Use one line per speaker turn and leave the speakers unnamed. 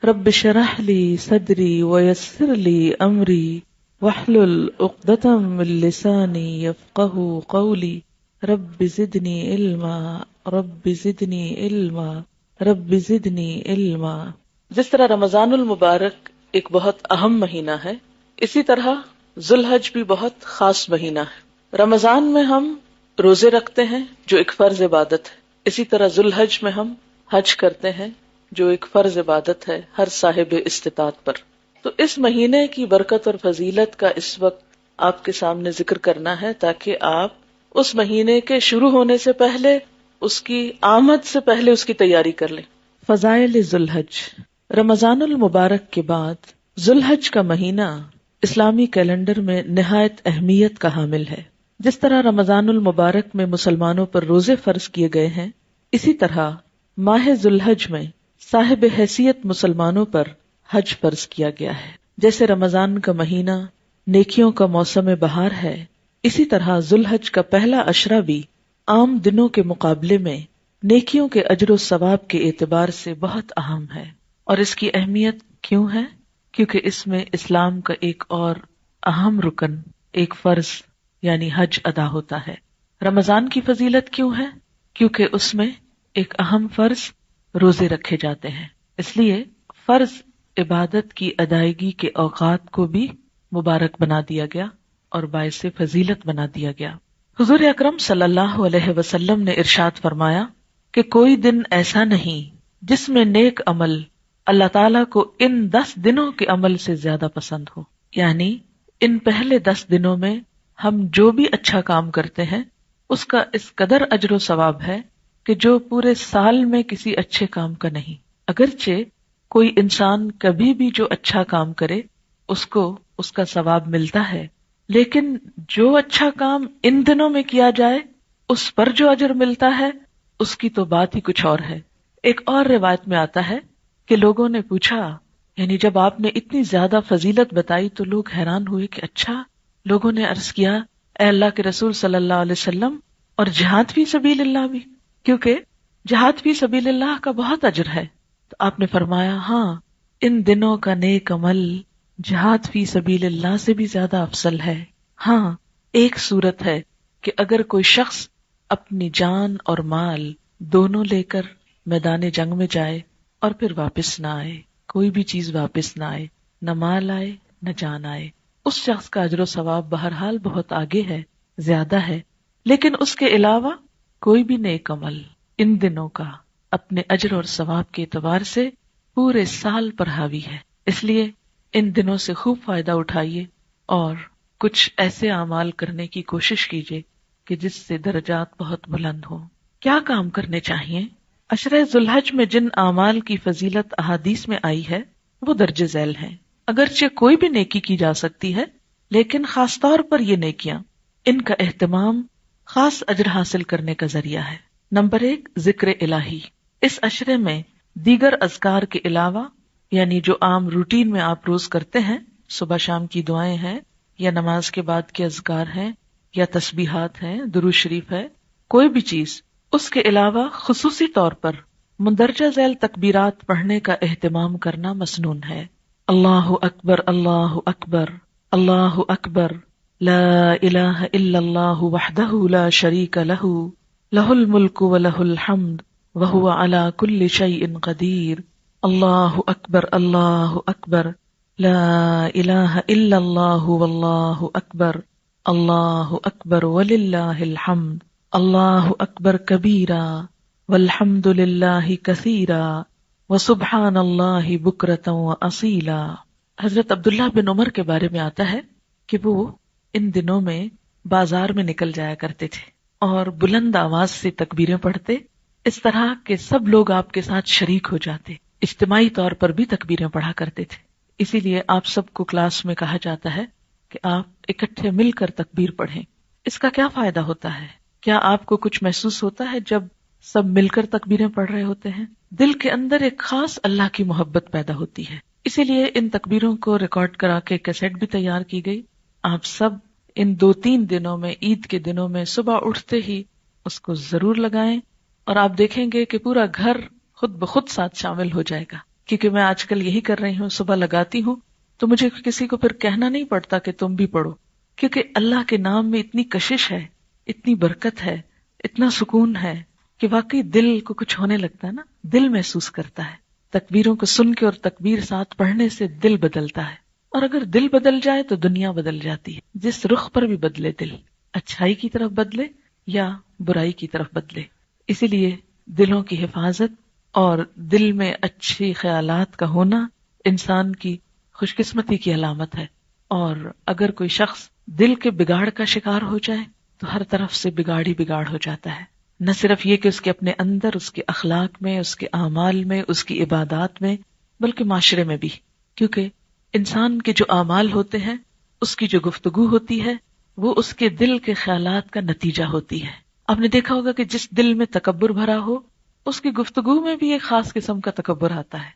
رب اشرح لی صدری ویسر لی امری واحلل عقدۃ من لسانی یفقہوا قولی رب زدنی علما رب زدنی علما رب زدنی علما۔ جس طرح رمضان المبارک ایک بہت اہم مہینہ ہے، اسی طرح ذوالحج بھی بہت خاص مہینہ ہے۔ رمضان میں ہم روزے رکھتے ہیں جو ایک فرض عبادت ہے، اسی طرح ذوالحج میں ہم حج کرتے ہیں جو ایک فرض عبادت ہے ہر صاحب استطاعت پر۔ تو اس مہینے کی برکت اور فضیلت کا اس وقت آپ کے سامنے ذکر کرنا ہے تاکہ آپ اس مہینے کے شروع ہونے سے پہلے، اس کی آمد سے پہلے اس کی تیاری کر لیں۔ فضائل ذوالحج۔ رمضان المبارک کے بعد ذوالحج کا مہینہ اسلامی کیلنڈر میں نہایت اہمیت کا حامل ہے۔ جس طرح رمضان المبارک میں مسلمانوں پر روزے فرض کیے گئے ہیں، اسی طرح ماہ ذوالحج میں صاحب حیثیت مسلمانوں پر حج فرض کیا گیا ہے۔ جیسے رمضان کا مہینہ نیکیوں کا موسم بہار ہے، اسی طرح ذوالحج کا پہلا عشرہ بھی عام دنوں کے مقابلے میں نیکیوں کے اجر و ثواب کے اعتبار سے بہت اہم ہے۔ اور اس کی اہمیت کیوں ہے؟ کیونکہ اس میں اسلام کا ایک اور اہم رکن، ایک فرض یعنی حج ادا ہوتا ہے۔ رمضان کی فضیلت کیوں ہے؟ کیونکہ اس میں ایک اہم فرض روزے رکھے جاتے ہیں، اس لیے فرض عبادت کی ادائیگی کے اوقات کو بھی مبارک بنا دیا گیا اور باعث فضیلت بنا دیا گیا۔ حضور اکرم صلی اللہ علیہ وسلم نے ارشاد فرمایا کہ کوئی دن ایسا نہیں جس میں نیک عمل اللہ تعالیٰ کو ان 10 دنوں کے عمل سے زیادہ پسند ہو، یعنی ان پہلے 10 دنوں میں ہم جو بھی اچھا کام کرتے ہیں اس کا اس قدر اجر و ثواب ہے کہ جو پورے سال میں کسی اچھے کام کا نہیں۔ اگرچہ کوئی انسان کبھی بھی جو اچھا کام کرے اس کو اس کا ثواب ملتا ہے، لیکن جو اچھا کام ان دنوں میں کیا جائے اس پر جو اجر ملتا ہے اس کی تو بات ہی کچھ اور ہے۔ ایک اور روایت میں آتا ہے کہ لوگوں نے پوچھا، یعنی جب آپ نے اتنی زیادہ فضیلت بتائی تو لوگ حیران ہوئے کہ اچھا، لوگوں نے عرض کیا اے اللہ کے رسول صلی اللہ علیہ وسلم، اور جہاد فی سبیل اللہ بھی؟ کیونکہ جہاد فی سبیل اللہ کا بہت اجر ہے۔ تو آپ نے فرمایا ہاں، ان دنوں کا نیک عمل جہاد فی سبیل اللہ سے بھی زیادہ افضل ہے۔ ہاں، ایک صورت ہے کہ اگر کوئی شخص اپنی جان اور مال دونوں لے کر میدان جنگ میں جائے اور پھر واپس نہ آئے، کوئی بھی چیز واپس نہ آئے، نہ مال آئے نہ جان آئے، اس شخص کا اجر و ثواب بہرحال بہت آگے ہے، زیادہ ہے، لیکن اس کے علاوہ کوئی بھی نیک عمل ان دنوں کا اپنے اجر اور ثواب کے اعتبار سے پورے سال پر حاوی ہے۔ اس لیے ان دنوں سے خوب فائدہ اٹھائیے اور کچھ ایسے اعمال کرنے کی کوشش کیجیے کہ جس سے درجات بہت بلند ہوں۔ کیا کام کرنے چاہیے؟ عشرہ ذوالحج میں جن اعمال کی فضیلت احادیث میں آئی ہے وہ درج ذیل ہیں۔ اگرچہ کوئی بھی نیکی کی جا سکتی ہے، لیکن خاص طور پر یہ نیکیاں، ان کا اہتمام خاص اجر حاصل کرنے کا ذریعہ ہے۔ نمبر 1، ذکر الہی۔ اس عشرے میں دیگر اذکار کے علاوہ، یعنی جو عام روٹین میں آپ روز کرتے ہیں، صبح شام کی دعائیں ہیں یا نماز کے بعد کے اذکار ہیں یا تسبیحات ہیں، درود شریف ہے، کوئی بھی چیز، اس کے علاوہ خصوصی طور پر مندرجہ ذیل تکبیرات پڑھنے کا اہتمام کرنا مسنون ہے۔ اللہ اکبر اللہ اکبر اللہ اکبر، لا الہ الا اللہ وحدہ لا شریک لہ، لہ الملک ولہ الحمد وہو علی کل شیء قدیر، اللہ اکبر اللہ اکبر، لا الہ الا اللہ واللہ اکبر، اللہ اکبر وللہ الحمد، اللہ اکبر کبیرا والحمد للہ کثیرا وسبحان اللہ بکرۃ واصیلا۔ حضرت عبداللہ بن عمر کے بارے میں آتا ہے کہ وہ ان دنوں میں بازار میں نکل جایا کرتے تھے اور بلند آواز سے تکبیریں پڑھتے، اس طرح کہ سب لوگ آپ کے ساتھ شریک ہو جاتے، اجتماعی طور پر بھی تکبیریں پڑھا کرتے تھے۔ اسی لیے آپ سب کو کلاس میں کہا جاتا ہے کہ آپ اکٹھے مل کر تکبیر پڑھیں۔ اس کا کیا فائدہ ہوتا ہے؟ کیا آپ کو کچھ محسوس ہوتا ہے جب سب مل کر تکبیریں پڑھ رہے ہوتے ہیں؟ دل کے اندر ایک خاص اللہ کی محبت پیدا ہوتی ہے۔ اسی لیے ان تکبیروں کو ریکارڈ کرا کے کیسٹ بھی تیار کی گئی۔ آپ سب ان 2-3 دنوں میں، عید کے دنوں میں صبح اٹھتے ہی اس کو ضرور لگائیں اور آپ دیکھیں گے کہ پورا گھر خود بخود ساتھ شامل ہو جائے گا۔ کیونکہ میں آج کل یہی کر رہی ہوں، صبح لگاتی ہوں تو مجھے کسی کو پھر کہنا نہیں پڑتا کہ تم بھی پڑھو، کیونکہ اللہ کے نام میں اتنی کشش ہے، اتنی برکت ہے، اتنا سکون ہے کہ واقعی دل کو کچھ ہونے لگتا ہے نا، دل محسوس کرتا ہے۔ تکبیروں کو سن کے اور تکبیر ساتھ پڑھنے سے دل بدلتا ہے، اور اگر دل بدل جائے تو دنیا بدل جاتی ہے۔ جس رخ پر بھی بدلے دل، اچھائی کی طرف بدلے یا برائی کی طرف بدلے۔ اسی لیے دلوں کی حفاظت اور دل میں اچھی خیالات کا ہونا انسان کی خوش قسمتی کی علامت ہے، اور اگر کوئی شخص دل کے بگاڑ کا شکار ہو جائے تو ہر طرف سے بگاڑ ہی بگاڑ ہو جاتا ہے۔ نہ صرف یہ کہ اس کے اپنے اندر، اس کے اخلاق میں، اس کے اعمال میں، اس کی عبادات میں، بلکہ معاشرے میں بھی، کیونکہ انسان کے جو اعمال ہوتے ہیں، اس کی جو گفتگو ہوتی ہے، وہ اس کے دل کے خیالات کا نتیجہ ہوتی ہے۔ آپ نے دیکھا ہوگا کہ جس دل میں تکبر بھرا ہو، اس کی گفتگو میں بھی ایک خاص قسم کا تکبر آتا ہے۔